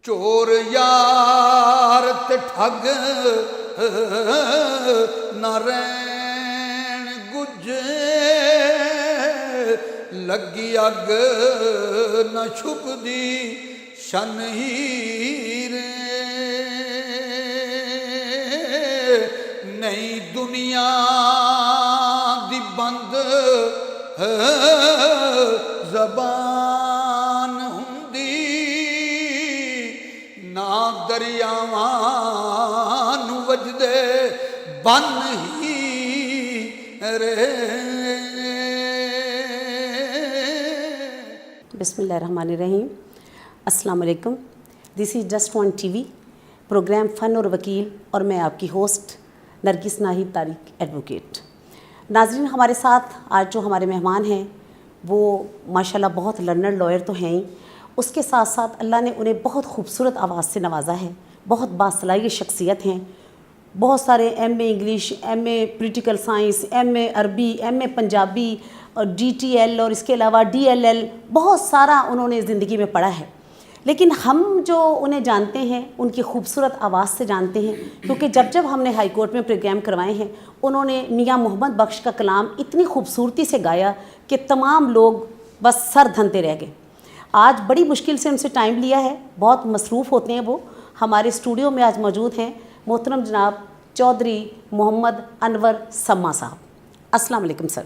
چور یار تے ٹھگ نہ رین گجے لگی اگ نہ چھپ دی شن ہیر نہیں دنیا دی بند زبان ہندی نہ دریاواں نو وجدے بن ہی رے۔ بسم اللہ الرحمن الرحیم۔ السلام علیکم۔ This is just one T V program fun اور وکیل، اور میں آپ کی ہوسٹ نرگس ناہید طارق ایڈوکیٹ۔ ناظرین، ہمارے ساتھ آج جو ہمارے مہمان ہیں وہ ماشاءاللہ بہت لرنر لائر تو ہیں ہی، اس کے ساتھ ساتھ اللہ نے انہیں بہت خوبصورت آواز سے نوازا ہے، بہت باصلاحیت شخصیت ہیں، بہت سارے M A English, M A political science, M A عربی، ایم اے پنجابی اور ڈی ٹی ایل اور اس کے علاوہ ڈی ایل ایل، بہت سارا انہوں نے زندگی میں پڑھا ہے۔ لیکن ہم جو انہیں جانتے ہیں ان کی خوبصورت آواز سے جانتے ہیں، کیونکہ جب ہم نے ہائی کورٹ میں پروگرام کروائے ہیں انہوں نے میاں محمد بخش کا کلام اتنی خوبصورتی سے گایا کہ تمام لوگ بس سر دھنتے رہ گئے۔ آج بڑی مشکل سے ان سے ٹائم لیا ہے، بہت مصروف ہوتے ہیں وہ، ہمارے اسٹوڈیو میں آج موجود ہیں محترم جناب چودھری محمد انور سما صاحب۔ السلام علیکم سر۔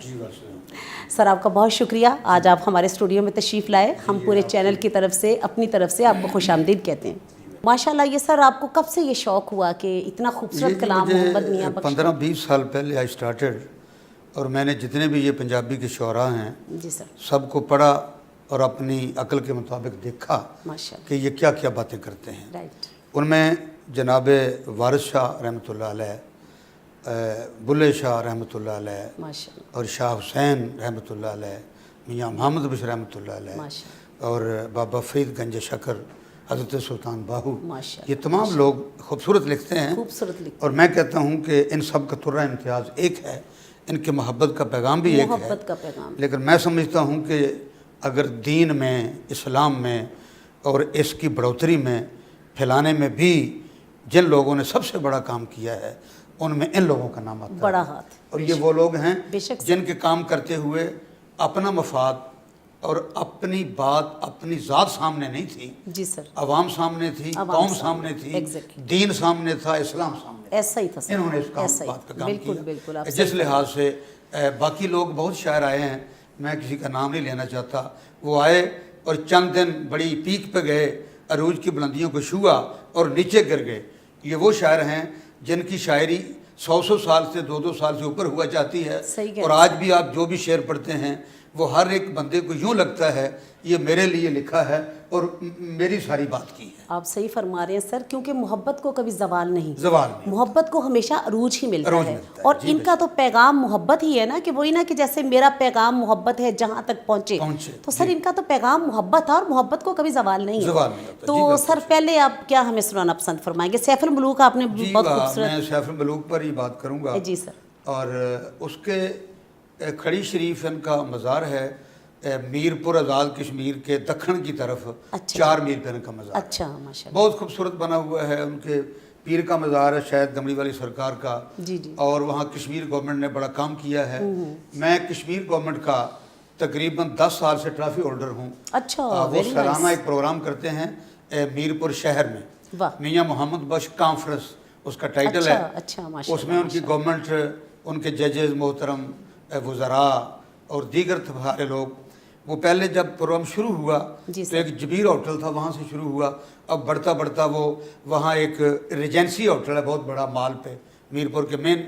سر آپ کا بہت شکریہ، آج آپ ہمارے اسٹوڈیو میں تشریف لائے، ہم پورے چینل کی طرف سے اپنی طرف سے آپ کو خوش آمدید کہتے ہیں۔ ماشاءاللہ، یہ سر آپ کو کب سے یہ شوق ہوا کہ اتنا خوبصورت کلام محمد میاں بخش؟ 15-20 سال پہلے آئی سٹارٹڈ، اور میں نے جتنے بھی یہ پنجابی کے شعراء ہیں جی سر، سب کو پڑھا اور اپنی عقل کے مطابق دیکھا ماشاءاللہ، کہ یہ کیا کیا باتیں کرتے ہیں۔ رائٹ، ان میں جناب وارث شاہ رحمۃ اللہ علیہ، بلے شاہ رحمۃ اللہ علیہ، ماشاءاللہ، اور شاہ حسین رحمۃ اللہ علیہ، میاں محمد بشر رحمۃ اللہ علیہ، ماشاءاللہ، اور بابا فرید گنج شکر، حضرت سلطان باہو، ماشاءاللہ، یہ تمام لوگ خوبصورت لکھتے ہیں۔ خوبصورت لکھ، اور میں کہتا ہوں کہ ان سب کا ترہ امتیاز ایک ہے، ان کے محبت کا پیغام بھی ایک ہے، محبت کا پیغام، لیکن میں سمجھتا ہوں کہ اگر دین میں، اسلام میں اور اس کی بڑھوتری میں، پھیلانے میں بھی جن لوگوں نے سب سے بڑا کام کیا ہے ان میں ان لوگوں کا نام آتا ہے، بڑا ہاتھ، اور یہ وہ لوگ ہیں بے شک جن کے کام کرتے ہوئے اپنا مفاد اور اپنی بات، اپنی ذات سامنے نہیں تھی، جی سر، عوام سامنے تھی، قوم سامنے تھی، exactly، دین سامنے تھا، اسلام سامنے تھا۔ ایسا ہی تھا سر، انہوں نے اس ایسا ہی، بات کا کام بالکل کیا، بالکل، آپ جس لحاظ سے باقی لوگ بہت شاعر آئے ہیں، میں کسی کا نام نہیں لینا چاہتا، وہ آئے اور چند دن بڑی پیک پہ گئے، عروج کی بلندیوں کو چھوا اور نیچے گر گئے۔ یہ وہ شاعر ہیں جن کی شاعری 100 سال سے 200 سال سے اوپر ہوا چاہتی ہے، اور آج بھی آپ جو بھی شعر پڑھتے ہیں وہ ہر ایک بندے کو یوں لگتا ہے یہ میرے لیے لکھا ہے اور میری ساری بات کی ہے۔ آپ صحیح فرما رہے ہیں سر، کیونکہ محبت کو کبھی زوال نہیں، زوال نہیں، محبت کو ہمیشہ عروج ہی ملتا عروج ہے، ملتا ہے، اور جی ان کا تو پیغام محبت ہی ہے نا، کہ وہی نا کہ جیسے میرا پیغام محبت ہے جہاں تک پہنچے، تو سر ان کا تو پیغام محبت ہے، اور محبت کو کبھی زوال نہیں ہے۔ زوال نہیں ہوتا۔ تو سر پہلے آپ کیا ہمیں سنانا پسند فرمائیں گے؟ سیف الملوک آپ نے بہت خوبصورت، میں سیف الملوک پر ہی بات کروں گا۔ جی سر، اور اس کے کھڑی شریف ان کا مزار ہے میرپور آزاد کشمیر کے دکھن کی طرف، 4 میل پہ ان کا مزار، اچھا، ماشاءاللہ، بہت خوبصورت بنا ہوا ہے۔ ان کے پیر کا مزار ہے، شاید دمڑی والی سرکار کا، جی جی، اور وہاں کشمیر گورنمنٹ نے بڑا کام کیا ہے۔ میں کشمیر گورنمنٹ کا تقریباً 10 سال سے ٹرافی ہولڈر ہوں۔ اچھا، وہ سالانہ ایک پروگرام کرتے ہیں میرپور شہر میں، میاں محمد بخش کانفرنس اس کا ٹائٹل ہے۔ اچھا، اس میں ان کی گورنمنٹ، ان کے ججز محترم، وزراء اور دیگر سارے لوگ، وہ پہلے جب پروگرام شروع ہوا تو ایک جبیر ہوٹل تھا، وہاں سے شروع ہوا، اب بڑھتا بڑھتا وہ وہاں ایک ریجنسی ہوٹل ہے بہت بڑا مال پہ، میرپور کے مین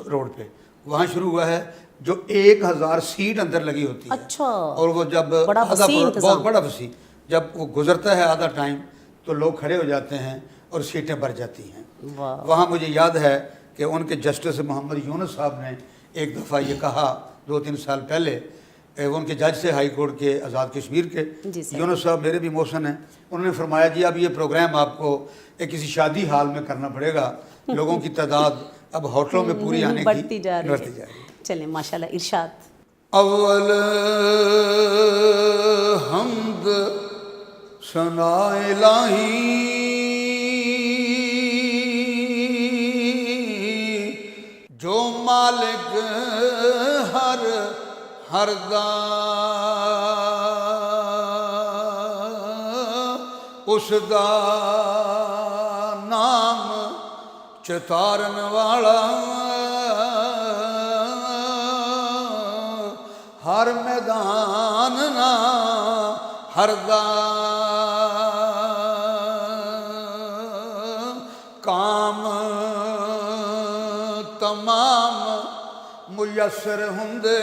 روڈ پہ، وہاں شروع ہوا ہے، جو 1000 سیٹ اندر لگی ہوتی ہے۔ اچھا، اور وہ جب بہت بڑا وسیع، جب وہ گزرتا ہے آدھا ٹائم تو لوگ کھڑے ہو جاتے ہیں اور سیٹیں بھر جاتی ہیں۔ وہاں مجھے یاد ہے کہ ان کے جسٹس محمد یونس صاحب نے ایک دفعہ یہ کہا 2-3 سال پہلے، وہ ان کے جج سے ہائی کورٹ کے آزاد کشمیر کے، یونس صاحب میرے بھی موسن ہیں، انہوں نے فرمایا جی اب یہ پروگرام آپ کو کسی شادی حال میں کرنا پڑے گا، لوگوں کی تعداد اب ہوٹلوں میں پوری آنے کی بڑھتی جا رہی ہے۔ چلیں ماشاءاللہ، ارشاد۔ اول حمد ثنا الہی ਹਰਦਾ ਉਸ ਦਾ ਨਾਮ ਚਿਤਾਰਨ ਵਾਲਾ ਹਰ ਮੈਦਾਨ ਨਾ ਹਰਦਾ ਕਾਮ ਤਮਾਮ ਮੁਯੱਸਰ ਹੁੰਦੇ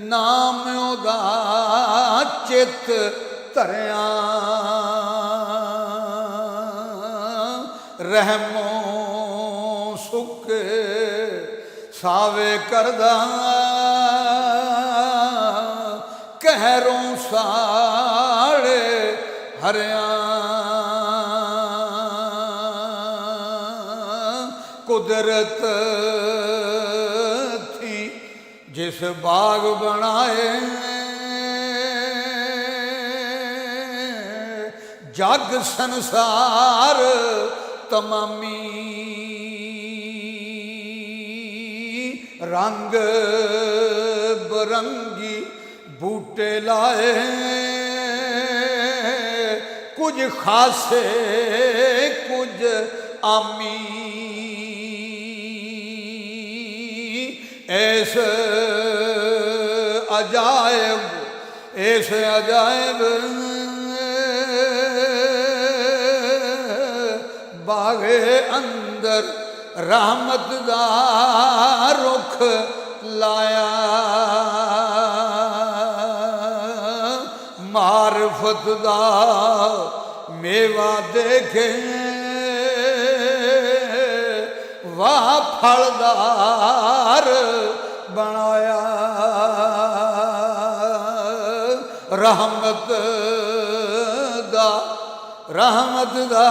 ਨਾਮ ਉਹਦਾ ਚਿੱਤ ਧਰਿਆ ਰਹਿਮੋ ਸੁੱਕੇ ਸਾਵੇ ਕਰਦਾ ਕਹਿਰੋਂ ਸਾੜੇ ਹਰਿਆ ਕੁਦਰਤ ਥੀ ਜਿਸ ਬਾਗ ਬਣਾਏ ਜਗ ਸੰਸਾਰ ਤਮਾਮੀ ਰੰਗ ਬਰੰਗੀ ਬੂਟੇ ਲਾਏ ਕੁਝ ਖਾਸੇ ਕੁਝ ਆਮੀ ਐਸ ਅਜਾਇਬ ਬਾਗੇ ਅੰਦਰ ਰਹਿਮਤ ਦਾ ਰੁੱਖ ਲਾਇਆ ਮਾਰਫਤ ਦਾ ਮੇਵਾ ਦੇਖੇ ਵਾਹ ਫਲਦਾਰ ਬਣਾਇਆ ਰਹਿਮਤ ਦਾ ਰਹਿਮਤ ਦਾ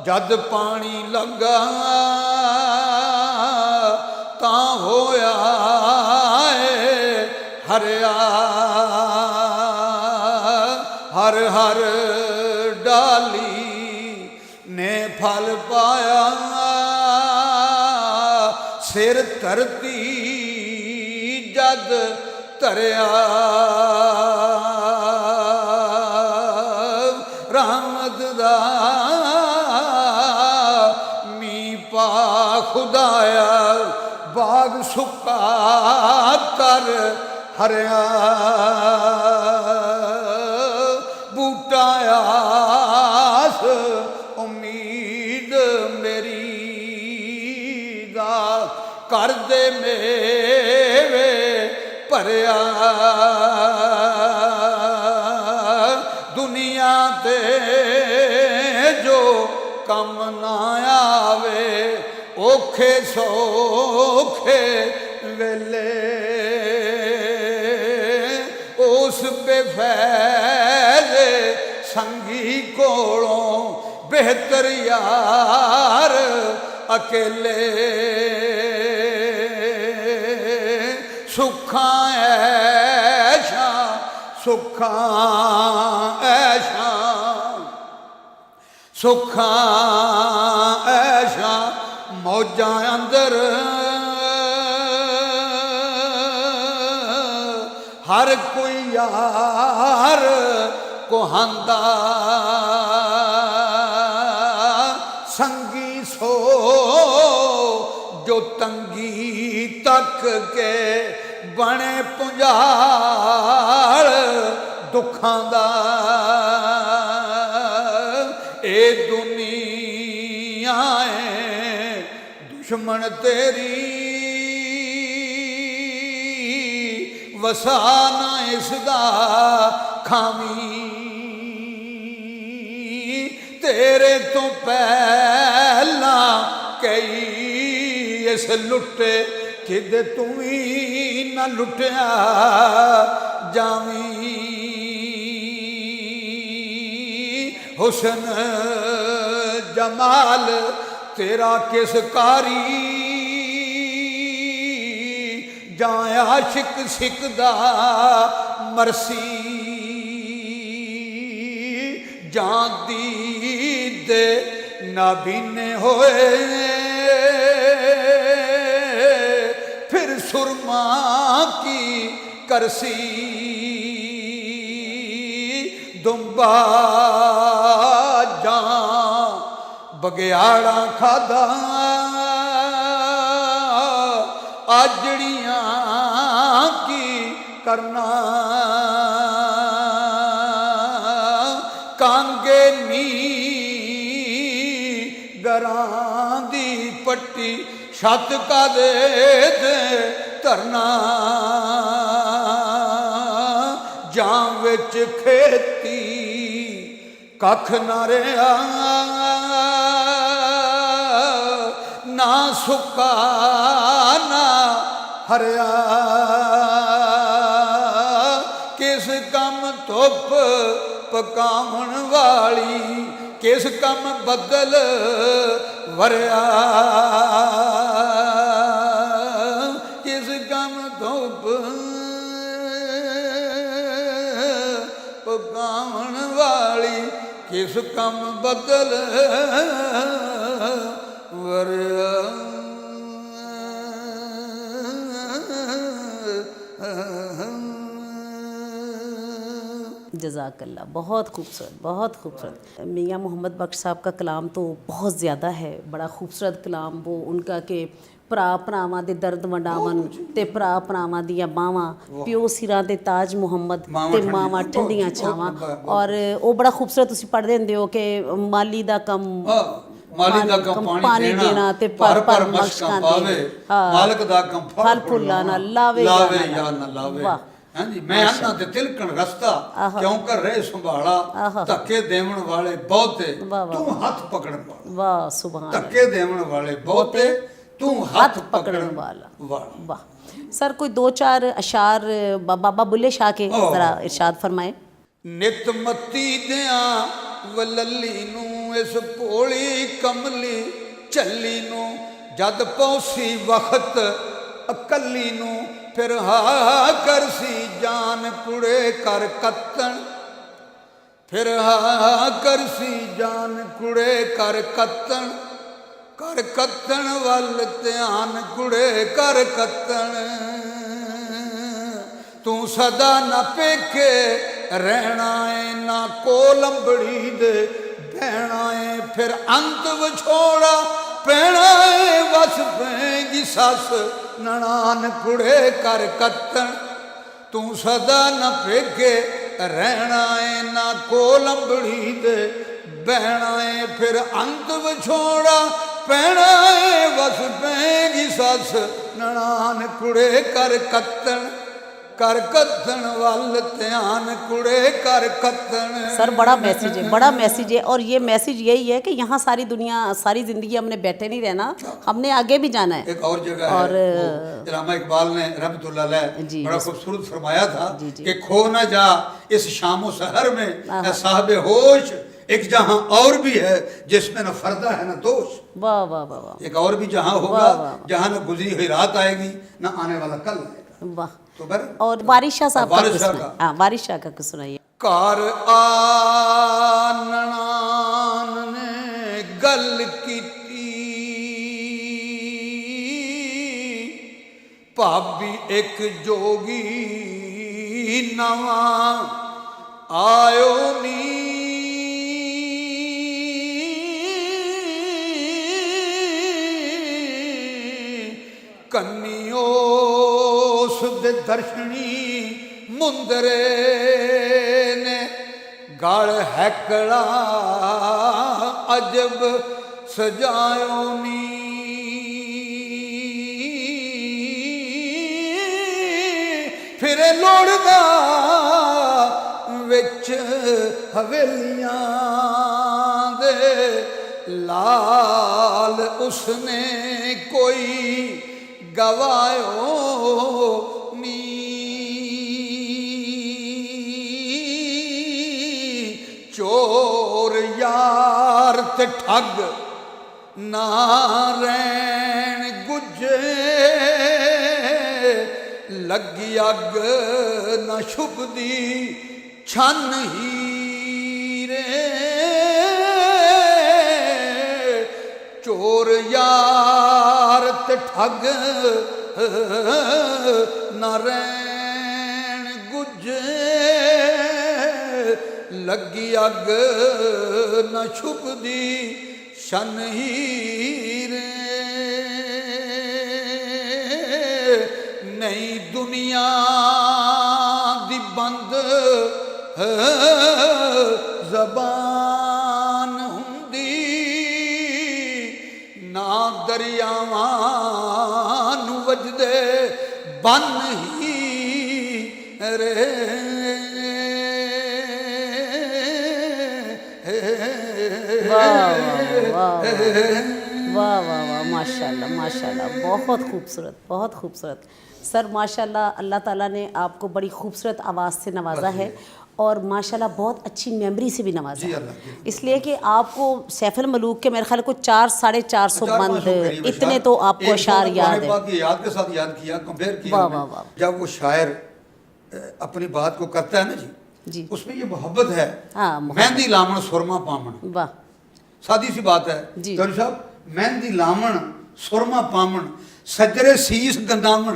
ਜਦ ਪਾਣੀ ਲੱਗਾ ਤਾਂ ਹੋਇਆ ਹਰਿਆ ਹਰ ਹਰ ਡਾਲੀ ਨੇ ਫਲ ਪਾਇਆ ਸਿਰ ਧਰਤੀ ਜਦ ਧਰਿਆ ਰਹਿਮਤ ਦਾ ਮੀਂਹ ਪਾ ਖੁਦਾਇਆ ਬਾਗ ਸੁੱਕਾ ਤਰ ਹਰਿਆ ਬੂਟਾ ਆਸ ਉਮੀਦ ਮੇਰੀ ਦਾ ਕਰਦੇ ਮੇਵੇ ਭਰਿਆ ਦੁਨੀਆ ਤੇ ਜੋ ਕੰਮ ਨਾ ਆਵੇ ਔਖੇ ਸੌਖੇ ਵੇਲੇ ਉਸ ਬੇਫੈਜ਼ ਸੰਗੀ ਕੋਲੋਂ ਬਿਹਤਰ ਯਾਰ ਅਕੇਲੇ ਸੁੱਖਾਂ ਐਸ਼ਾਂ ਮੌਜਾਂ ਅੰਦਰ ਹਰ ਕੋਈ ਯਾਰ ਕੋਹਾਂਦਾ ਸੰਗੀ ਸੋ ਜੋ ਤੰਗੀ ਤੱਕ ਕੇ ਬਣੇ ਪੁੰਜਾਲ ਦੁੱਖਾਂ ਦਾ ਇਹ ਦੁਨੀਆ ਏ ਦੁਸ਼ਮਣ ਤੇਰੀ ਵਸਾਨਾ ਇਸ ਦਾ ਖਾਮੀ ਤੇਰੇ ਤੋਂ ਪਹਿਲਾਂ ਕਈ ਇਸ ਲੁੱਟੇ ਕਿਤੇ ਤੂੰ ਵੀ ਨਾ ਲੁੱਟਿਆ ਜਾਵੀਂ ਹੁਸਨ ਜਮਾਲ ਤੇਰਾ ਕਿਸ ਕਾਰੀ ਜਾਂ ਆਸ਼ਿਕ ਸਿੱਖਦਾ ਮਰਸੀ ਜਾਂਦੀ ਦੇ ਨਾਬੀਨੇ ਹੋਏ ਫਿਰ ਸੁਰਮਾ ਕੀ ਕਰਸੀ ਦੁੰਬਾ ਜਾਂ ਬਗਿਆੜਾ ਖਾਦਾ ਆਜੜੀਆਂ ਕੀ ਕਰਨਾ ਕਾਂਗੇ ਨੀ ਗਰਾਂ ਦੀ ਪੱਟੀ ਛੱਤ ਕਾਦੇ ਤੇ ਧਰਨਾ ਜਾਂ ਵਿੱਚ ਖੇਤੀ ਕੱਖ ਨਾ ਰਿਹਾ ਨਾ ਸੁੱਕਾ ਨਾ ਹਰਿਆ ਕਿਸ ਕੰਮ ਧੁੱਪ ਪਕਾਉਣ ਵਾਲੀ ਕਿਸ ਕੰਮ ਬੱਦਲ ਵਰਿਆ ਕਿਸ ਕੰਮ ਧੁੱਪ ਪਕਾਉਣ ਵਾਲੀ ਕਿਸ ਕੰਮ ਬੱਦਲ ਵਰਿਆ जज़ाकल्ला। बहुत खूबसूरत, बहुत खूबसूरत। मियाँ मोहम्मद बख्श साहब का कलाम तो बहुत ज़्यादा है, बड़ा खूबसूरत कलाम वो उनका कि ਭਰਾ ਭਰਾਵਾਂ ਦੇ ਦਰਦ ਵੰਡਾਵਨ ਤੇ ਭਰਾ ਭਰਾਵਾਂ ਦੀਆਂ ਬਾਵਾਂ ਪਿਓ ਸਿਰਾਂ ਦੇ ਤਾਜ ਮੁਹੰਮਦ ਤੇ ਮਾਵਾਂ ਠੰਡੀਆਂ ਛਾਵਾਂ ਔਰ ਉਹ ਬੜਾ ਖੂਬਸੂਰਤ ਤੁਸੀਂ ਪੜ੍ਹਦੇ ਹੁੰਦੇ ਹੋ ਕਿ ਮਾਲੀ ਦਾ ਕੰਮ ਮਾਲੀ ਦਾ ਕੰਮ ਪਾਣੀ ਦੇਣਾ ਤੇ ਪਰ ਪਰ ਮਸ਼ਕਾਂ ਪਾਵੇ ਮਾਲਕ ਦਾ ਕੰਮ ਫਲ ਫੁੱਲਾਂ ਨਾਲ ਲਾਵੇ ਜਾਂ ਨਾ ਲਾਵੇ। ਹਾਂਜੀ ਮੈਂ ਆਨਾ ਤੇ ਤਿਲਕਣ ਰਸਤਾ ਕਿਉਂ ਕਰ ਰਹੇ ਸੰਭਾਲਾ ਧੱਕੇ ਦੇਵਣ ਵਾਲੇ ਬਹੁਤੇ ਤੂੰ ਹੱਥ ਪਕੜਨ ਵਾਲਾ। ਵਾਹ ਸੁਭਾਨ। ਧੱਕੇ ਦੇਵਣ ਵਾਲੇ ਬਹੁਤੇ ਤੂੰ ਹੱਥ ਪਕੜਨ ਵਾਲਾ। वाह सर कोई दो चार अशार बाबा बुल्ले शाह के जरा इरशाद फरमाए। ਨਿਤ ਮੱਤੀ ਦਿਆਂ ਵਲੱਲੀ ਨੂੰ ਇਸ ਭੋਲੀ ਕਮਲੀ ਝੱਲੀ ਨੂੰ ਜਦ ਪਹੁੰਚੀ ਵਕਤ ਇਕੱਲੀ ਨੂੰ ਫਿਰ ਹਾ ਕਰਸੀ ਜਾਨ ਕੁੜੇ ਕਰ ਕੱਤਣ ਫਿਰ ਹਾ ਕਰਸੀ ਜਾਨ ਕੁੜੇ ਕਰ ਕੱਤਣ ਕਰ ਕੱਤਣ ਵੱਲ ਧਿਆਨ ਕੁੜੇ ਕਰ ਕੱਤਣ ਤੂੰ ਸਦਾ ਨਾ ਪੇਖੇ ਰਹਿਣਾ ਏ ਨਾ ਕੋਲੰਬੜੀ ਦੇ ਬਹਿਣਾ ਏ ਫਿਰ ਅੰਤ ਵਿਛੋੜਾ ਪੈਣਾ ਏ ਵਸ ਪੈਗੀ ਸੱਸ ਨਨਾਨ ਕੁੜੇ ਕਰ ਕੱਤਣ ਤੂੰ ਸਦਾ ਨਾ ਪੇਖੇ ਰਹਿਣਾ ਏ ਨਾ ਕੋਲੰਬੜੀ ਦੇ ਬਹਿਣਾ ਏ ਫਿਰ ਅੰਤ ਵਿਛੋੜਾ ਪੈਣਾ ਏ ਵਸ ਪੈਗੀ ਸੱਸ ਨਨਾਨ ਕੁੜੇ ਕਰ ਕੱਤਣ वाल ध्यान कुड़े कर कत्तन। सर बड़ा मैसेज है और ये मैसेज यही है कि यहाँ सारी दुनिया सारी जिंदगी हमने बैठे नहीं रहना, हमने आगे भी जाना है। एक और जगह और इलामा इकबाल ने रहमतुल्लाह अलैह बड़ा खूबसूरत फरमाया था कि खो ना जा इस शामो सहर में साहबे होश, एक जहां और भी है जिसमें न फर्दा है न दोष। वाह वाह वाह। एक और भी जहां होगा जहां न गुजरी हुई रात आएगी न आने वाला कल आएगा। वाह। और वारिस शाह साहब का वारिस शाह का कुछ सुनाइए। कार आननान ने गल कीती भाभी एक जोगी नवा आयो नी कन्नियो दे दर्शनी मुंदरे ने गल हैकड़ा अजब सजायो नी फिर लोड़दा विच हवेलियां दे लाल उसने कोई गवायो नी चोर यार ते ठग ना रैन गुजे लगी अग न शुभदी छन हीरे چور یار تے ٹھگ نہ رین گجے لگی اگ نہ چھپ دی شن ہیر نہیں دنیا دی بند زبان ہندی نہ دریاواں نو وجدے بن ہی رے واہ واہ واہ، ماشاء اللہ ماشاء اللہ، بہت خوبصورت بہت خوبصورت سر، ماشاء اللہ اللہ تعالیٰ نے آپ کو بڑی خوبصورت آواز سے نوازا ہے اور ماشاء اللہ بہت اچھی میموری سے بھی نوازا ہے، اس لیے کہ آپ کو سیف الملوک کے میرے خیال کو 400-450 بند اتنے تو آپ کو اشعار یاد ہے۔ یاد کے ساتھ یاد کیا، کمپیئر کیا، جب وہ شاعر اپنی بات کو کرتا ہے نا جی، اس میں یہ محبت ہے، مہندی لامن سرما پامن، واہ سادی سی بات ہے دور صاحب، مہندی لامن سرما پامن سجرے سیس گندامن،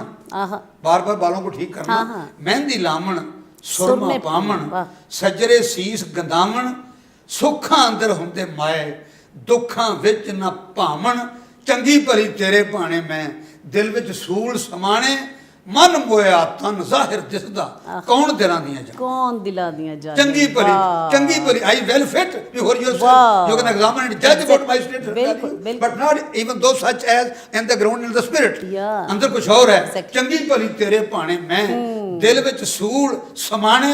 بار بار بالوں کو ٹھیک کرنا، مہندی لامن سرما پامن سجرے سیس گندامن سکھاں اندر ہوندے مائے دکھاں وچ نہ پامن چنگی بھلی تیرے پانے میں دل وچ سول سمانے من مویا تن ظاہر دسدا کون دلاں دیاں جان، کون دلاں دیاں جان، چنگی بھلی I will fit before yourself you can examine and judge about my state but not even though such as in the ground in the spirit اندر کچھ اور ہے، چنگی بھلی تیرے پانے میں دل وچ سول سمانے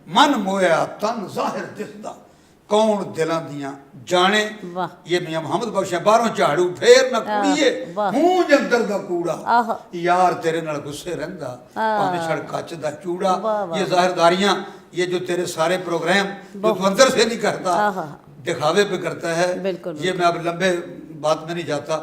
من مویا تن ظاہر دسدا کون دلاں دیاں جانے، یہ میاں محمد بخش ہے، باہروں جھاڑو پھیر نہ کڑیے ہوں جندر دا کوڑا یار تیرے نال غصے رہندا پاویں چھڑ کچ دا چوڑا، یہ ظاہر داریاں، یہ جو تیرے سارے پروگرام جو تو اندر سے نہیں کرتا دکھاوے پہ کرتا ہے، یہ میں اب لمبے بات میں نہیں جاتا،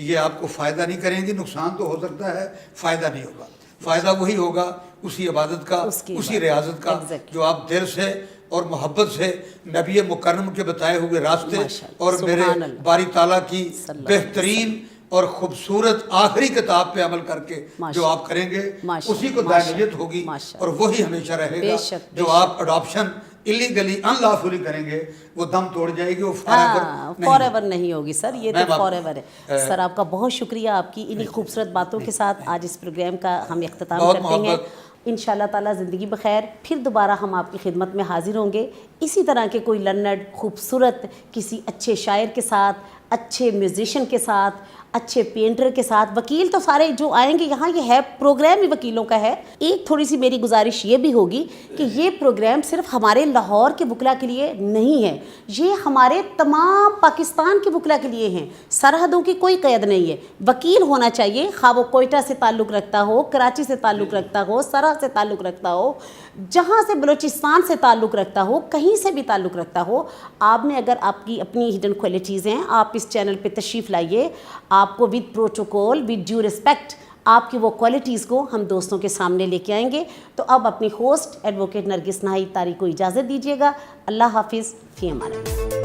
یہ آپ کو فائدہ نہیں کریں گی، نقصان تو ہو سکتا ہے، فائدہ نہیں ہوگا، فائدہ وہی ہوگا اسی عبادت کا، اسی ریاضت کا جو آپ دل سے اور محبت سے نبی مکرم کے بتائے ہوئے راستے اور میرے باری تعالیٰ کی بہترین اور خوبصورت آخری کتاب پہ عمل کر کے جو آپ کریں گے اسی کو دائمیت ہوگی اور وہی ہمیشہ رہے گا، جو آپ اڈاپشن ایلیگلی ان لافلی کریں گے وہ دم توڑ جائے گی، وہ فار ایور نہیں ہوگی سر، یہ تو فار ایور ہے۔ سر آپ کا بہت شکریہ، آپ کی انہی خوبصورت باتوں کے ساتھ آج اس پروگرام کا ہم اختتام کرتے ہیں، انشاءاللہ تعالیٰ زندگی بخیر، پھر دوبارہ ہم آپ کی خدمت میں حاضر ہوں گے اسی طرح کے کوئی لرنڈ خوبصورت کسی اچھے شاعر کے ساتھ، اچھے میوزیشین کے ساتھ، اچھے پینٹر کے ساتھ۔ وکیل تو سارے جو آئیں گے یہاں، یہ ہے پروگرام ہی وکیلوں کا ہے۔ ایک تھوڑی سی میری گزارش یہ بھی ہوگی کہ یہ پروگرام صرف ہمارے لاہور کے وکلا کے لیے نہیں ہے، یہ ہمارے تمام پاکستان کے وکلا کے لیے ہیں، سرحدوں کی کوئی قید نہیں ہے۔ وکیل ہونا چاہیے، خواہ وہ کوئٹہ سے تعلق رکھتا ہو، کراچی سے تعلق رکھتا ہو، سرحد سے تعلق رکھتا ہو، جہاں سے بلوچستان سے تعلق رکھتا ہو، کہیں سے بھی تعلق رکھتا ہو، آپ نے اگر آپ کی اپنی ہڈن کوالٹیز ہیں، آپ اس چینل پہ تشریف لائیے، آپ کو with protocol with due respect آپ کی وہ کوالٹیز کو ہم دوستوں کے سامنے لے کے آئیں گے۔ تو اب اپنی ہوسٹ ایڈوکیٹ نرگس ناہید طاری کو اجازت دیجیے گا۔ اللہ حافظ، فی امان اللہ۔